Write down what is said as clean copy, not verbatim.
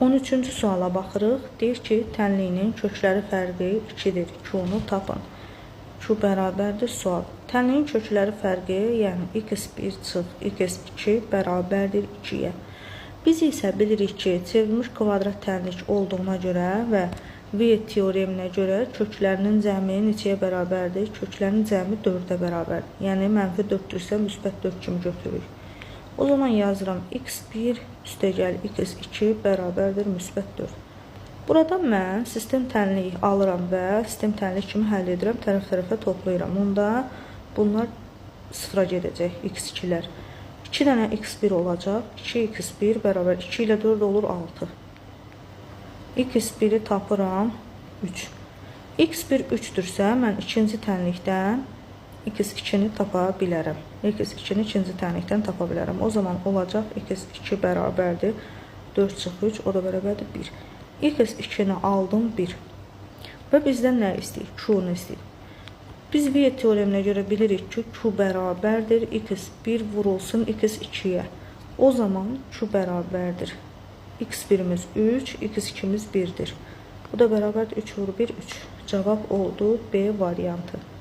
13-cü suala baxırıq. Deyir ki, tənliyinin kökləri fərqi 2-dir. Q-nu tapın. Q bərabərdir sual. Tənliyin kökləri fərqi, yəni x1 çıx x2 bərabərdir 2-yə. Biz isə bilirik ki, çevrilmiş kvadrat tənlik olduğuna görə və Viet teoreminə görə köklərinin cəmi neçəyə bərabərdir? Köklərin cəmi 4-ə bərabərdir. Yəni, -4-dürsə, müsbət 4 kimi götürürük. O zaman yazıram x1 üstəgəl x2 bərabərdir müsbət 4. Burada mən sistem tənliyi alıram və sistem tənliyi kimi həll edirəm, tərəf-tərəfə toplayıram. Onda bunlar sıfıra gedəcək, x2-lər. 2 dənə x1 olacaq, 2x1 bərabər 2 ilə 4 olur 6. x1-i tapıram 3. x1 3-dürsə, mən ikinci tənlikdən x2-ni tapa bilərəm. x2-ni ikinci tənlikdən tapa bilərəm. O zaman olacaq x2 bərabərdir 4 çıx 3, o da bərabərdir 1. x2-ni aldım 1. Və bizdən nə istəyir? Q-nu istəyir. Biz Viet teoreminə görə bilirik ki, Q bərabərdir x1 vurulsun x2-yə. O zaman Q bərabərdir x1-imiz 3, x2-miz 1-dir. Bu da bərabərdir 3 vur 1, 3. Cavab oldu B variantı.